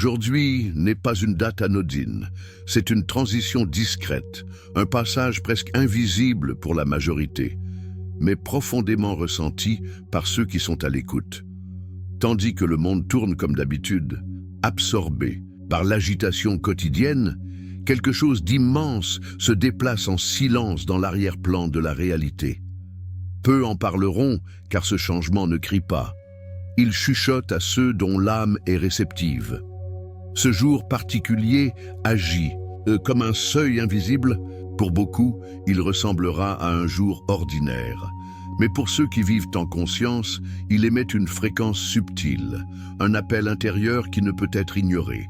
Aujourd'hui n'est pas une date anodine, c'est une transition discrète, un passage presque invisible pour la majorité, mais profondément ressenti par ceux qui sont à l'écoute. Tandis que le monde tourne comme d'habitude, absorbé par l'agitation quotidienne, quelque chose d'immense se déplace en silence dans l'arrière-plan de la réalité. Peu en parleront, car ce changement ne crie pas. Il chuchote à ceux dont l'âme est réceptive. Ce jour particulier agit comme un seuil invisible. Pour beaucoup, il ressemblera à un jour ordinaire. Mais pour ceux qui vivent en conscience, il émet une fréquence subtile, un appel intérieur qui ne peut être ignoré.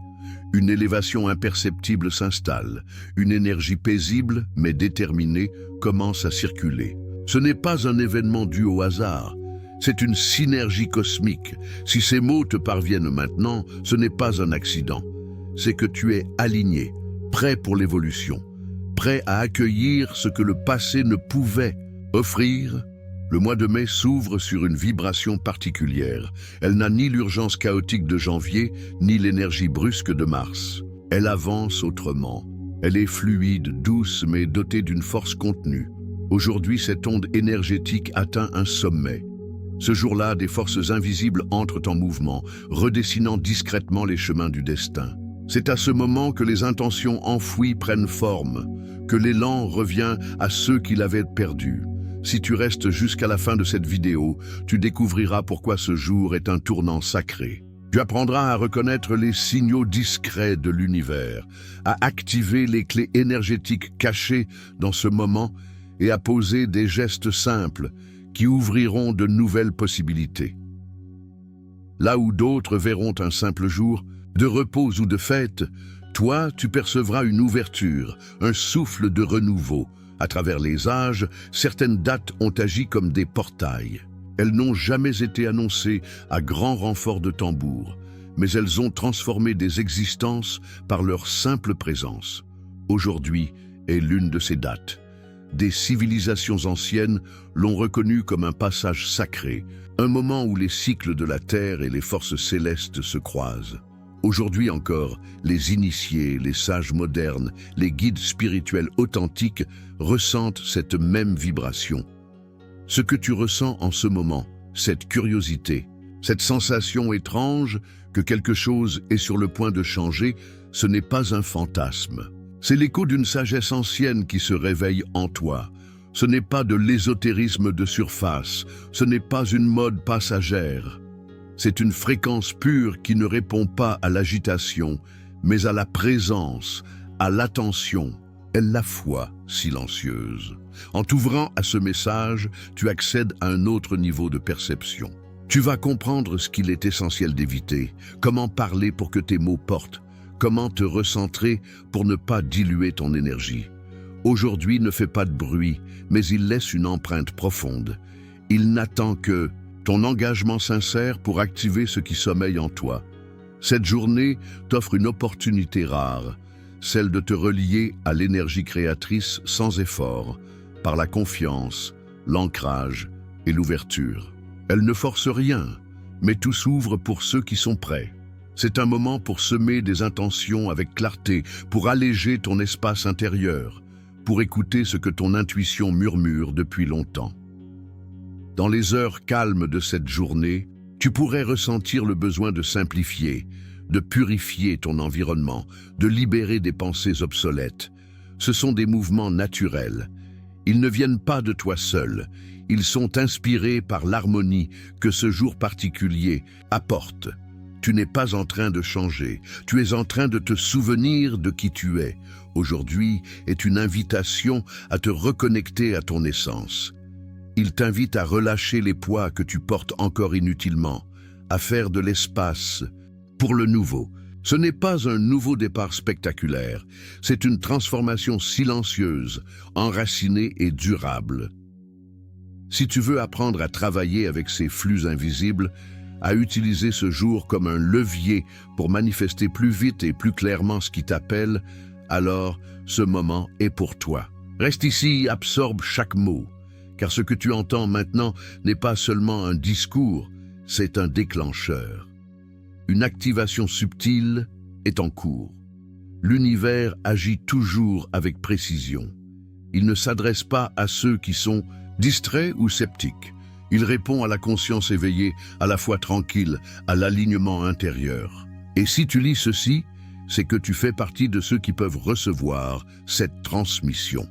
Une élévation imperceptible s'installe, une énergie paisible mais déterminée commence à circuler. Ce n'est pas un événement dû au hasard, c'est une synergie cosmique. Si ces mots te parviennent maintenant, ce n'est pas un accident. C'est que tu es aligné, prêt pour l'évolution, prêt à accueillir ce que le passé ne pouvait offrir. Le mois de mai s'ouvre sur une vibration particulière. Elle n'a ni l'urgence chaotique de janvier, ni l'énergie brusque de mars. Elle avance autrement. Elle est fluide, douce, mais dotée d'une force contenue. Aujourd'hui, cette onde énergétique atteint un sommet. Ce jour-là, des forces invisibles entrent en mouvement, redessinant discrètement les chemins du destin. C'est à ce moment que les intentions enfouies prennent forme, que l'élan revient à ceux qui l'avaient perdu. Si tu restes jusqu'à la fin de cette vidéo, tu découvriras pourquoi ce jour est un tournant sacré. Tu apprendras à reconnaître les signaux discrets de l'univers, à activer les clés énergétiques cachées dans ce moment et à poser des gestes simples qui ouvriront de nouvelles possibilités. Là où d'autres verront un simple jour, de repos ou de fête, toi, tu percevras une ouverture, un souffle de renouveau. À travers les âges, certaines dates ont agi comme des portails. Elles n'ont jamais été annoncées à grand renfort de tambour, mais elles ont transformé des existences par leur simple présence. Aujourd'hui est l'une de ces dates. Des civilisations anciennes l'ont reconnue comme un passage sacré, un moment où les cycles de la Terre et les forces célestes se croisent. Aujourd'hui encore, les initiés, les sages modernes, les guides spirituels authentiques ressentent cette même vibration. Ce que tu ressens en ce moment, cette curiosité, cette sensation étrange que quelque chose est sur le point de changer, ce n'est pas un fantasme. C'est l'écho d'une sagesse ancienne qui se réveille en toi. Ce n'est pas de l'ésotérisme de surface, ce n'est pas une mode passagère. C'est une fréquence pure qui ne répond pas à l'agitation, mais à la présence, à l'attention et la foi silencieuse. En t'ouvrant à ce message, tu accèdes à un autre niveau de perception. Tu vas comprendre ce qu'il est essentiel d'éviter, comment parler pour que tes mots portent, comment te recentrer pour ne pas diluer ton énergie. Aujourd'hui ne fait pas de bruit, mais il laisse une empreinte profonde. Il n'attend que ton engagement sincère pour activer ce qui sommeille en toi. Cette journée t'offre une opportunité rare, celle de te relier à l'énergie créatrice sans effort, par la confiance, l'ancrage et l'ouverture. Elle ne force rien, mais tout s'ouvre pour ceux qui sont prêts. C'est un moment pour semer des intentions avec clarté, pour alléger ton espace intérieur, pour écouter ce que ton intuition murmure depuis longtemps. Dans les heures calmes de cette journée, tu pourrais ressentir le besoin de simplifier, de purifier ton environnement, de libérer des pensées obsolètes. Ce sont des mouvements naturels. Ils ne viennent pas de toi seul. Ils sont inspirés par l'harmonie que ce jour particulier apporte. Tu n'es pas en train de changer, tu es en train de te souvenir de qui tu es. Aujourd'hui est une invitation à te reconnecter à ton essence. Il t'invite à relâcher les poids que tu portes encore inutilement, à faire de l'espace pour le nouveau. Ce n'est pas un nouveau départ spectaculaire, c'est une transformation silencieuse, enracinée et durable. Si tu veux apprendre à travailler avec ces flux invisibles, à utiliser ce jour comme un levier pour manifester plus vite et plus clairement ce qui t'appelle, alors ce moment est pour toi. Reste ici, absorbe chaque mot, car ce que tu entends maintenant n'est pas seulement un discours, c'est un déclencheur. Une activation subtile, est en cours. L'univers agit toujours avec précision. Il ne s'adresse pas à ceux qui sont distraits ou sceptiques. Il répond à la conscience éveillée, à la foi tranquille, à l'alignement intérieur. Et si tu lis ceci, c'est que tu fais partie de ceux qui peuvent recevoir cette transmission.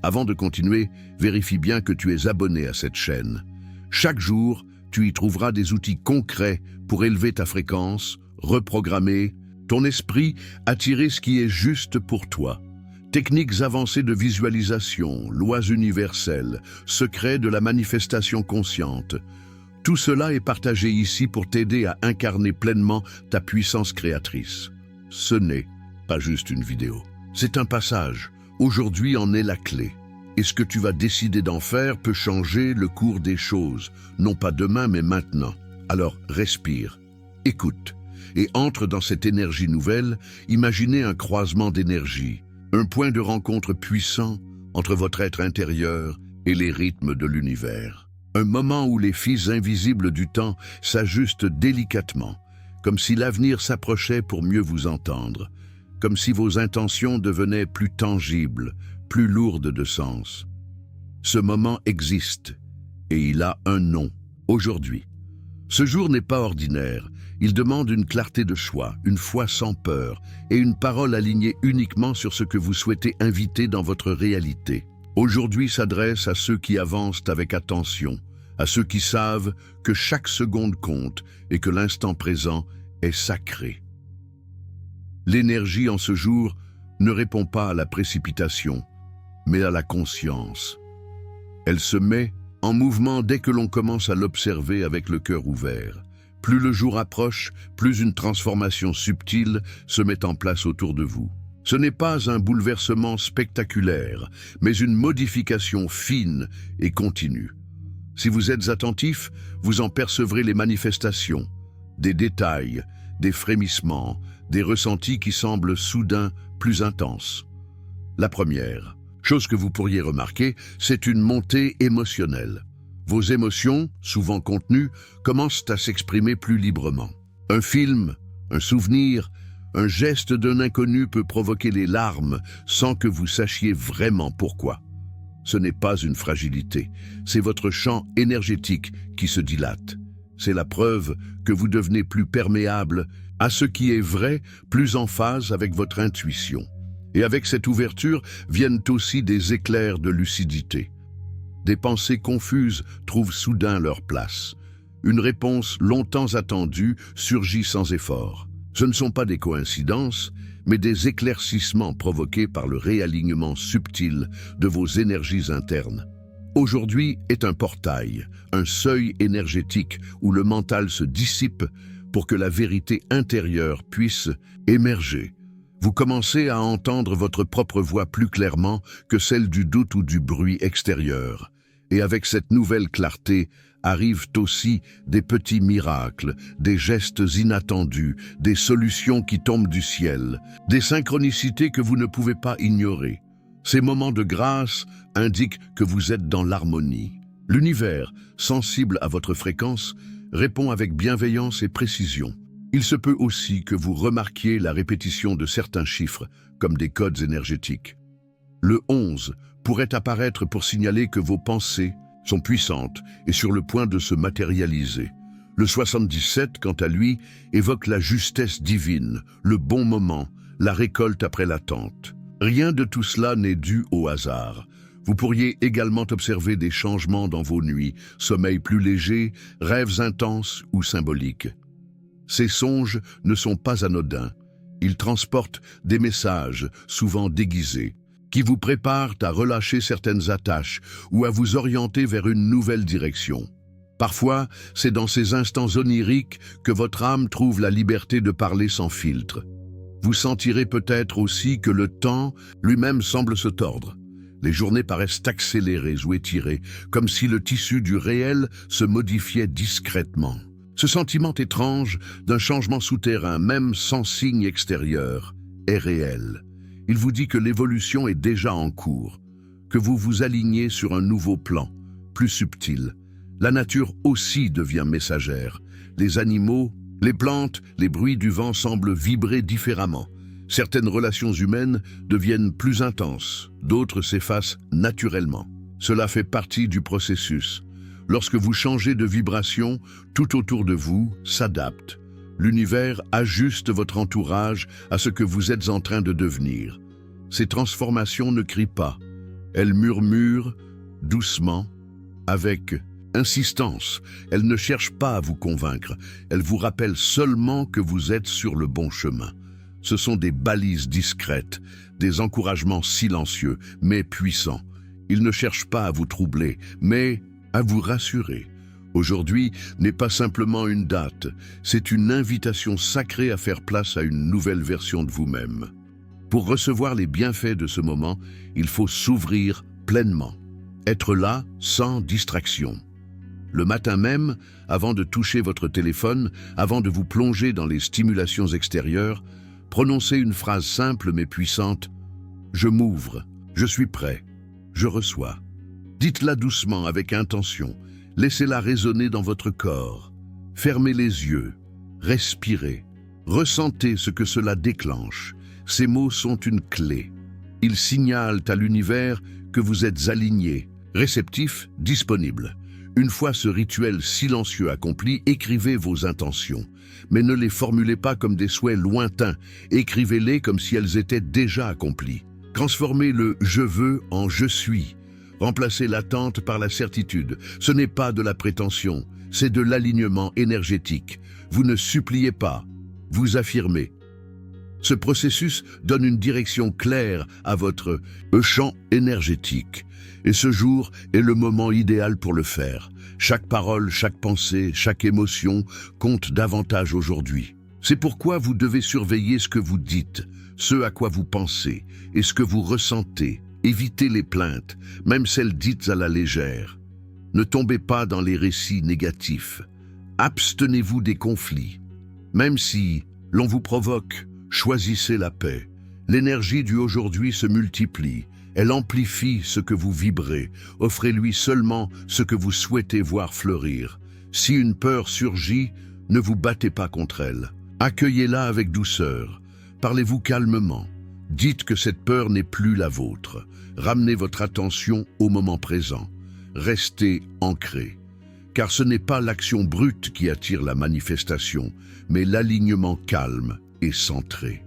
Avant de continuer, vérifie bien que tu es abonné à cette chaîne. Chaque jour, tu y trouveras des outils concrets pour élever ta fréquence, reprogrammer ton esprit, attirer ce qui est juste pour toi. Techniques avancées de visualisation, lois universelles, secrets de la manifestation consciente. Tout cela est partagé ici pour t'aider à incarner pleinement ta puissance créatrice. Ce n'est pas juste une vidéo, c'est un passage. Aujourd'hui en est la clé. Et ce que tu vas décider d'en faire peut changer le cours des choses, non pas demain mais maintenant. Alors respire, écoute, et entre dans cette énergie nouvelle. Imaginez un croisement d'énergie, un point de rencontre puissant entre votre être intérieur et les rythmes de l'univers. Un moment où les fils invisibles du temps s'ajustent délicatement, comme si l'avenir s'approchait pour mieux vous entendre, comme si vos intentions devenaient plus tangibles, plus lourdes de sens. Ce moment existe, et il a un nom, aujourd'hui. Ce jour n'est pas ordinaire, il demande une clarté de choix, une foi sans peur, et une parole alignée uniquement sur ce que vous souhaitez inviter dans votre réalité. Aujourd'hui s'adresse à ceux qui avancent avec attention, à ceux qui savent que chaque seconde compte et que l'instant présent est sacré. L'énergie en ce jour ne répond pas à la précipitation, mais à la conscience. Elle se met en mouvement dès que l'on commence à l'observer avec le cœur ouvert. Plus le jour approche, plus une transformation subtile se met en place autour de vous. Ce n'est pas un bouleversement spectaculaire, mais une modification fine et continue. Si vous êtes attentif, vous en percevrez les manifestations, des détails, des frémissements, des ressentis qui semblent soudain plus intenses. La première chose que vous pourriez remarquer, c'est une montée émotionnelle. Vos émotions, souvent contenues, commencent à s'exprimer plus librement. Un film, un souvenir, un geste d'un inconnu peut provoquer les larmes sans que vous sachiez vraiment pourquoi. Ce n'est pas une fragilité, c'est votre champ énergétique qui se dilate. C'est la preuve que vous devenez plus perméable à ce qui est vrai, plus en phase avec votre intuition. Et avec cette ouverture viennent aussi des éclairs de lucidité. Des pensées confuses trouvent soudain leur place. Une réponse longtemps attendue surgit sans effort. Ce ne sont pas des coïncidences, mais des éclaircissements provoqués par le réalignement subtil de vos énergies internes. Aujourd'hui est un portail, un seuil énergétique où le mental se dissipe pour que la vérité intérieure puisse émerger. Vous commencez à entendre votre propre voix plus clairement que celle du doute ou du bruit extérieur. Et avec cette nouvelle clarté arrivent aussi des petits miracles, des gestes inattendus, des solutions qui tombent du ciel, des synchronicités que vous ne pouvez pas ignorer. Ces moments de grâce indiquent que vous êtes dans l'harmonie. L'univers, sensible à votre fréquence, répond avec bienveillance et précision. Il se peut aussi que vous remarquiez la répétition de certains chiffres, comme des codes énergétiques. Le 11 pourrait apparaître pour signaler que vos pensées sont puissantes et sur le point de se matérialiser. Le 77, quant à lui, évoque la justesse divine, le bon moment, la récolte après l'attente. Rien de tout cela n'est dû au hasard. Vous pourriez également observer des changements dans vos nuits, sommeil plus léger, rêves intenses ou symboliques. Ces songes ne sont pas anodins. Ils transportent des messages, souvent déguisés, qui vous préparent à relâcher certaines attaches ou à vous orienter vers une nouvelle direction. Parfois, c'est dans ces instants oniriques que votre âme trouve la liberté de parler sans filtre. Vous sentirez peut-être aussi que le temps lui-même semble se tordre. Les journées paraissent accélérées ou étirées, comme si le tissu du réel se modifiait discrètement. Ce sentiment étrange d'un changement souterrain, même sans signe extérieur, est réel. Il vous dit que l'évolution est déjà en cours, que vous vous alignez sur un nouveau plan, plus subtil. La nature aussi devient messagère. Les animaux, Les plantes, les bruits du vent semblent vibrer différemment. Certaines relations humaines deviennent plus intenses, d'autres s'effacent naturellement. Cela fait partie du processus. Lorsque vous changez de vibration, tout autour de vous s'adapte. L'univers ajuste votre entourage à ce que vous êtes en train de devenir. Ces transformations ne crient pas. Elles murmurent doucement, avec insistance. Elles ne cherchent pas à vous convaincre. Elles vous rappellent seulement que vous êtes sur le bon chemin. Ce sont des balises discrètes, des encouragements silencieux, mais puissants. Ils ne cherchent pas à vous troubler, mais à vous rassurer. Aujourd'hui n'est pas simplement une date, c'est une invitation sacrée à faire place à une nouvelle version de vous-même. Pour recevoir les bienfaits de ce moment, il faut s'ouvrir pleinement, être là sans distraction. Le matin même, avant de toucher votre téléphone, avant de vous plonger dans les stimulations extérieures, prononcez une phrase simple mais puissante. Je m'ouvre, je suis prêt, je reçois. Dites-la doucement avec intention. Laissez-la résonner dans votre corps. Fermez les yeux, respirez, ressentez ce que cela déclenche. Ces mots sont une clé. Ils signalent à l'univers que vous êtes aligné, réceptif, disponible. Une fois ce rituel silencieux accompli, écrivez vos intentions. Mais ne les formulez pas comme des souhaits lointains, écrivez-les comme si elles étaient déjà accomplies. Transformez le « je veux » en « je suis ». Remplacez l'attente par la certitude. Ce n'est pas de la prétention, c'est de l'alignement énergétique. Vous ne suppliez pas, vous affirmez. Ce processus donne une direction claire à votre champ énergétique. Et ce jour est le moment idéal pour le faire. Chaque parole, chaque pensée, chaque émotion compte davantage aujourd'hui. C'est pourquoi vous devez surveiller ce que vous dites, ce à quoi vous pensez et ce que vous ressentez. Évitez les plaintes, même celles dites à la légère. Ne tombez pas dans les récits négatifs. Abstenez-vous des conflits. Même si l'on vous provoque, choisissez la paix. L'énergie du aujourd'hui se multiplie. Elle amplifie ce que vous vibrez. Offrez-lui seulement ce que vous souhaitez voir fleurir. Si une peur surgit, ne vous battez pas contre elle. Accueillez-la avec douceur. Parlez-vous calmement. Dites que cette peur n'est plus la vôtre. Ramenez votre attention au moment présent. Restez ancré. Car ce n'est pas l'action brute qui attire la manifestation, mais l'alignement calme et centré.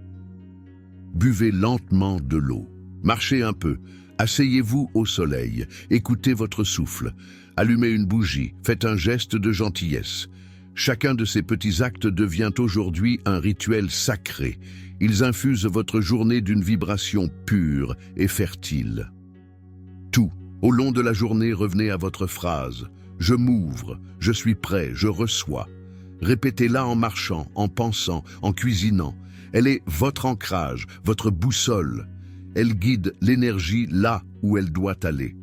Buvez lentement de l'eau. Marchez un peu. Asseyez-vous au soleil. Écoutez votre souffle. Allumez une bougie. Faites un geste de gentillesse. Chacun de ces petits actes devient aujourd'hui un rituel sacré. Ils infusent votre journée d'une vibration pure et fertile. Tout, au long de la journée, revenez à votre phrase. Je m'ouvre, je suis prêt, je reçois. Répétez-la en marchant, en pensant, en cuisinant. Elle est votre ancrage, votre boussole. Elle guide l'énergie là où elle doit aller.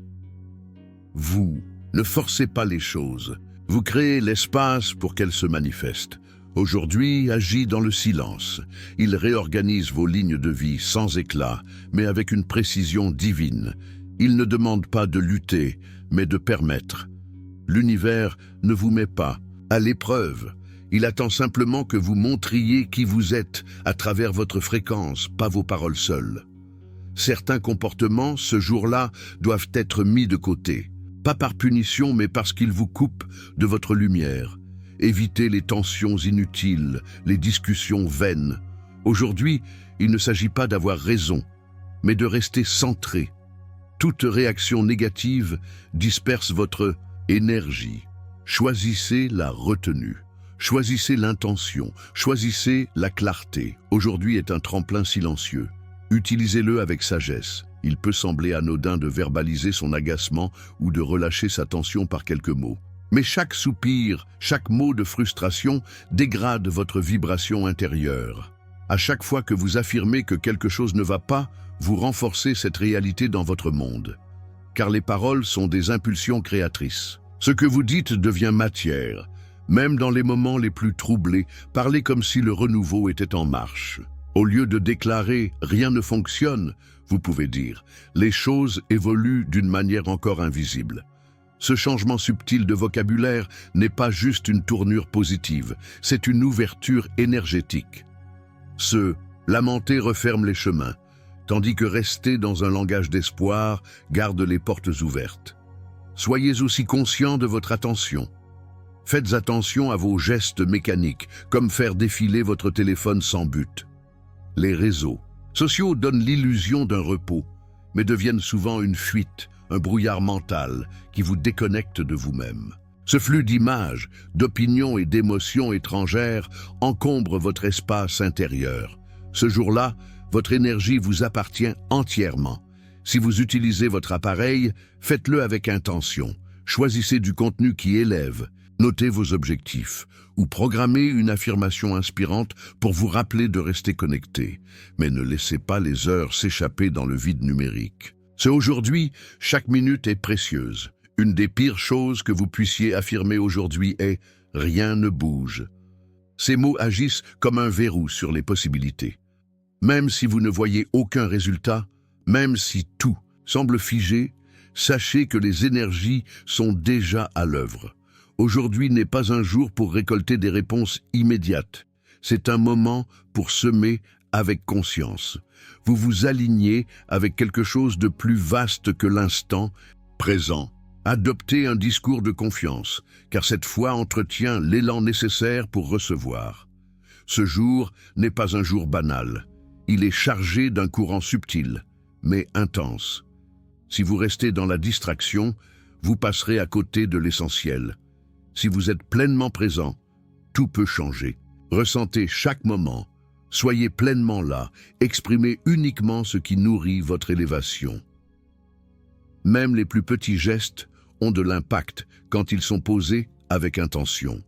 Vous ne forcez pas les choses. Vous créez l'espace pour qu'elles se manifestent. Aujourd'hui, agis dans le silence. Il réorganise vos lignes de vie sans éclat, mais avec une précision divine. Il ne demande pas de lutter, mais de permettre. L'univers ne vous met pas à l'épreuve. Il attend simplement que vous montriez qui vous êtes à travers votre fréquence, pas vos paroles seules. Certains comportements, ce jour-là, doivent être mis de côté. Pas par punition, mais parce qu'ils vous coupent de votre lumière. Évitez les tensions inutiles, les discussions vaines. Aujourd'hui, il ne s'agit pas d'avoir raison, mais de rester centré. Toute réaction négative disperse votre énergie. Choisissez la retenue. Choisissez l'intention. Choisissez la clarté. Aujourd'hui est un tremplin silencieux. Utilisez-le avec sagesse. Il peut sembler anodin de verbaliser son agacement ou de relâcher sa tension par quelques mots. Mais chaque soupir, chaque mot de frustration dégrade votre vibration intérieure. À chaque fois que vous affirmez que quelque chose ne va pas, vous renforcez cette réalité dans votre monde. Car les paroles sont des impulsions créatrices. Ce que vous dites devient matière. Même dans les moments les plus troublés, parlez comme si le renouveau était en marche. Au lieu de déclarer « rien ne fonctionne », vous pouvez dire « les choses évoluent d'une manière encore invisible ». Ce changement subtil de vocabulaire n'est pas juste une tournure positive, c'est une ouverture énergétique. Se lamenter referme les chemins, tandis que rester dans un langage d'espoir garde les portes ouvertes. Soyez aussi conscient de votre attention. Faites attention à vos gestes mécaniques, comme faire défiler votre téléphone sans but. Les réseaux sociaux donnent l'illusion d'un repos, mais deviennent souvent une fuite, un brouillard mental qui vous déconnecte de vous-même. Ce flux d'images, d'opinions et d'émotions étrangères encombre votre espace intérieur. Ce jour-là, votre énergie vous appartient entièrement. Si vous utilisez votre appareil, faites-le avec intention. Choisissez du contenu qui élève. Notez vos objectifs ou programmez une affirmation inspirante pour vous rappeler de rester connecté. Mais ne laissez pas les heures s'échapper dans le vide numérique. C'est aujourd'hui, chaque minute est précieuse. Une des pires choses que vous puissiez affirmer aujourd'hui est « rien ne bouge ». Ces mots agissent comme un verrou sur les possibilités. Même si vous ne voyez aucun résultat, même si tout semble figé, sachez que les énergies sont déjà à l'œuvre. Aujourd'hui n'est pas un jour pour récolter des réponses immédiates. C'est un moment pour semer avec conscience. Vous vous alignez avec quelque chose de plus vaste que l'instant présent. Adoptez un discours de confiance, car cette foi entretient l'élan nécessaire pour recevoir. Ce jour n'est pas un jour banal. Il est chargé d'un courant subtil, mais intense. Si vous restez dans la distraction, vous passerez à côté de l'essentiel. Si vous êtes pleinement présent, tout peut changer. Ressentez chaque moment. Soyez pleinement là. Exprimez uniquement ce qui nourrit votre élévation. Même les plus petits gestes ont de l'impact quand ils sont posés avec intention.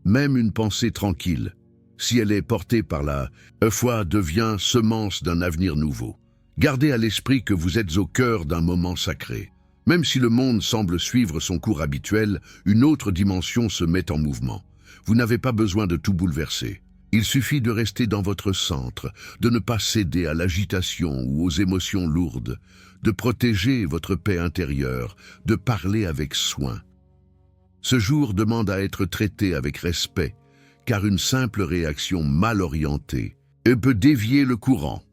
Même une pensée tranquille, si elle est portée par la foi, devient semence d'un avenir nouveau. Gardez à l'esprit que vous êtes au cœur d'un moment sacré. Même si le monde semble suivre son cours habituel, une autre dimension se met en mouvement. Vous n'avez pas besoin de tout bouleverser. Il suffit de rester dans votre centre, de ne pas céder à l'agitation ou aux émotions lourdes, de protéger votre paix intérieure, de parler avec soin. Ce jour demande à être traité avec respect, car une simple réaction mal orientée peut dévier le courant.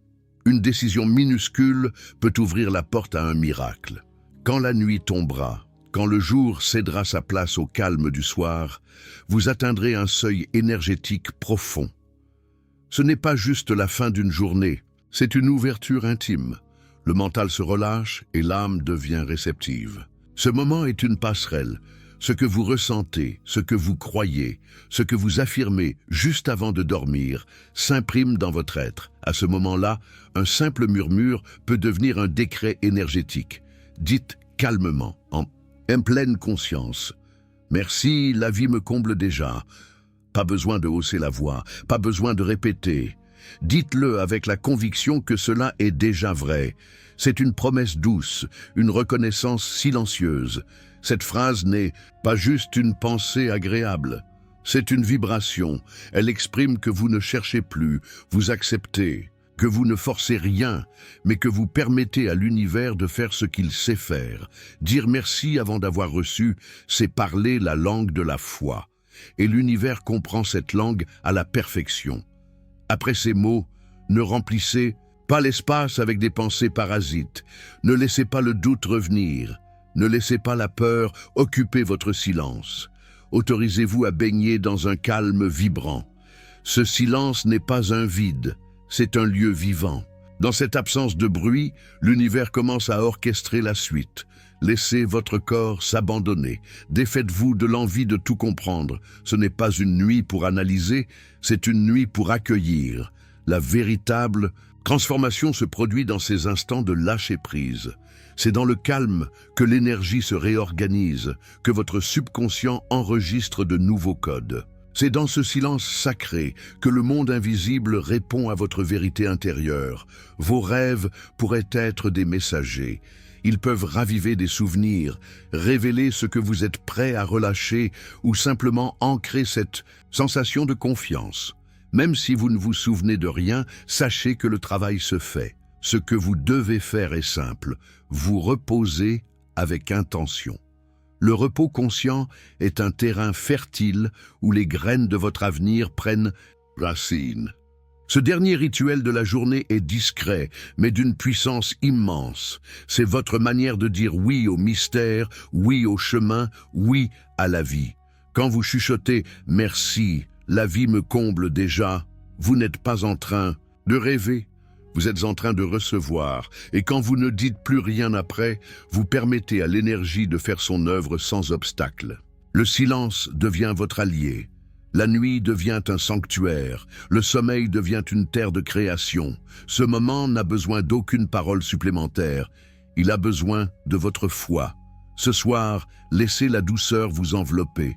Une décision minuscule peut ouvrir la porte à un miracle. Quand la nuit tombera, quand le jour cédera sa place au calme du soir, vous atteindrez un seuil énergétique profond. Ce n'est pas juste la fin d'une journée, c'est une ouverture intime. Le mental se relâche et l'âme devient réceptive. Ce moment est une passerelle. Ce que vous ressentez, ce que vous croyez, ce que vous affirmez juste avant de dormir, s'imprime dans votre être. À ce moment-là, un simple murmure peut devenir un décret énergétique. Dites calmement, en pleine conscience. « Merci, la vie me comble déjà. » Pas besoin de hausser la voix, pas besoin de répéter. Dites-le avec la conviction que cela est déjà vrai. C'est une promesse douce, une reconnaissance silencieuse. Cette phrase n'est pas juste une pensée agréable. C'est une vibration. Elle exprime que vous ne cherchez plus, vous acceptez, que vous ne forcez rien, mais que vous permettez à l'univers de faire ce qu'il sait faire. Dire merci avant d'avoir reçu, c'est parler la langue de la foi. Et l'univers comprend cette langue à la perfection. Après ces mots, ne remplissez pas l'espace avec des pensées parasites. Ne laissez pas le doute revenir. Ne laissez pas la peur occuper votre silence. Autorisez-vous à baigner dans un calme vibrant. Ce silence n'est pas un vide, c'est un lieu vivant. Dans cette absence de bruit, l'univers commence à orchestrer la suite. Laissez votre corps s'abandonner. Défaites-vous de l'envie de tout comprendre. Ce n'est pas une nuit pour analyser, c'est une nuit pour accueillir. La véritable transformation se produit dans ces instants de lâcher-prise. C'est dans le calme que l'énergie se réorganise, que votre subconscient enregistre de nouveaux codes. C'est dans ce silence sacré que le monde invisible répond à votre vérité intérieure. Vos rêves pourraient être des messagers. Ils peuvent raviver des souvenirs, révéler ce que vous êtes prêt à relâcher ou simplement ancrer cette sensation de confiance. Même si vous ne vous souvenez de rien, sachez que le travail se fait. Ce que vous devez faire est simple, vous reposez avec intention. Le repos conscient est un terrain fertile où les graines de votre avenir prennent racine. Ce dernier rituel de la journée est discret, mais d'une puissance immense. C'est votre manière de dire oui au mystère, oui au chemin, oui à la vie. Quand vous chuchotez « merci, la vie me comble déjà », vous n'êtes pas en train de rêver, vous êtes en train de recevoir. Et quand vous ne dites plus rien après, vous permettez à l'énergie de faire son œuvre sans obstacle. Le silence devient votre allié. La nuit devient un sanctuaire, le sommeil devient une terre de création. Ce moment n'a besoin d'aucune parole supplémentaire, il a besoin de votre foi. Ce soir, laissez la douceur vous envelopper,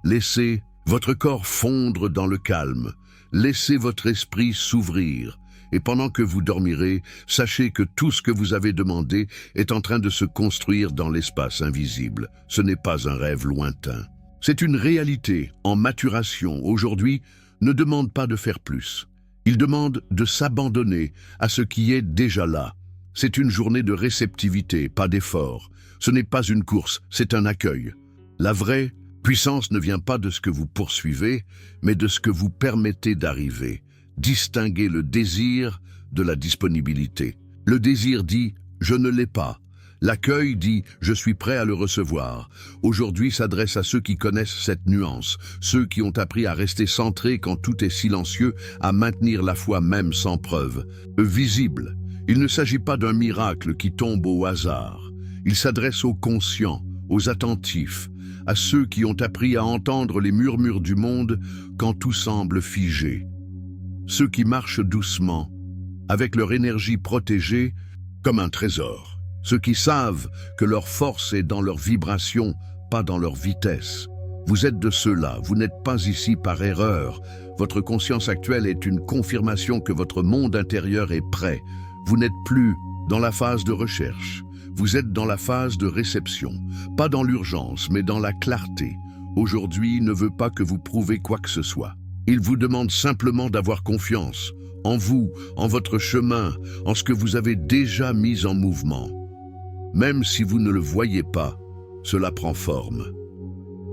laissez votre corps fondre dans le calme, laissez votre esprit s'ouvrir. Et pendant que vous dormirez, sachez que tout ce que vous avez demandé est en train de se construire dans l'espace invisible. Ce n'est pas un rêve lointain. C'est une réalité en maturation. Aujourd'hui, ne demande pas de faire plus. Il demande de s'abandonner à ce qui est déjà là. C'est une journée de réceptivité, pas d'effort. Ce n'est pas une course, c'est un accueil. La vraie puissance ne vient pas de ce que vous poursuivez, mais de ce que vous permettez d'arriver. Distinguez le désir de la disponibilité. Le désir dit « je ne l'ai pas ». L'accueil dit « je suis prêt à le recevoir ». Aujourd'hui s'adresse à ceux qui connaissent cette nuance, ceux qui ont appris à rester centrés quand tout est silencieux, à maintenir la foi même sans preuve. Visible, il ne s'agit pas d'un miracle qui tombe au hasard. Il s'adresse aux conscients, aux attentifs, à ceux qui ont appris à entendre les murmures du monde quand tout semble figé. Ceux qui marchent doucement, avec leur énergie protégée comme un trésor. Ceux qui savent que leur force est dans leur vibration, pas dans leur vitesse. Vous êtes de ceux-là, vous n'êtes pas ici par erreur. Votre conscience actuelle est une confirmation que votre monde intérieur est prêt. Vous n'êtes plus dans la phase de recherche. Vous êtes dans la phase de réception. Pas dans l'urgence, mais dans la clarté. Aujourd'hui, il ne veut pas que vous prouvez quoi que ce soit. Il vous demande simplement d'avoir confiance en vous, en votre chemin, en ce que vous avez déjà mis en mouvement. Même si vous ne le voyez pas, cela prend forme.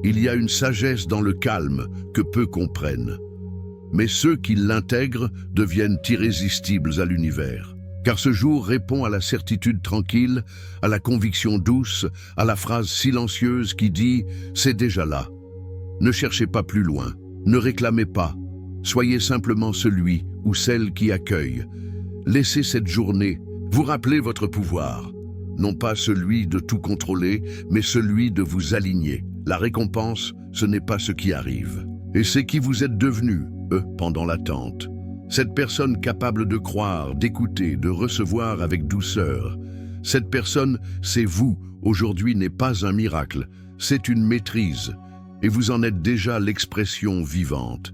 Il y a une sagesse dans le calme que peu comprennent. Mais ceux qui l'intègrent deviennent irrésistibles à l'univers. Car ce jour répond à la certitude tranquille, à la conviction douce, à la phrase silencieuse qui dit « c'est déjà là ». Ne cherchez pas plus loin, ne réclamez pas. Soyez simplement celui ou celle qui accueille. Laissez cette journée vous rappeler votre pouvoir. Non pas celui de tout contrôler, mais celui de vous aligner. La récompense, ce n'est pas ce qui arrive. Et c'est qui vous êtes devenu, pendant l'attente. Cette personne capable de croire, d'écouter, de recevoir avec douceur. Cette personne, c'est vous, aujourd'hui n'est pas un miracle, c'est une maîtrise. Et vous en êtes déjà l'expression vivante.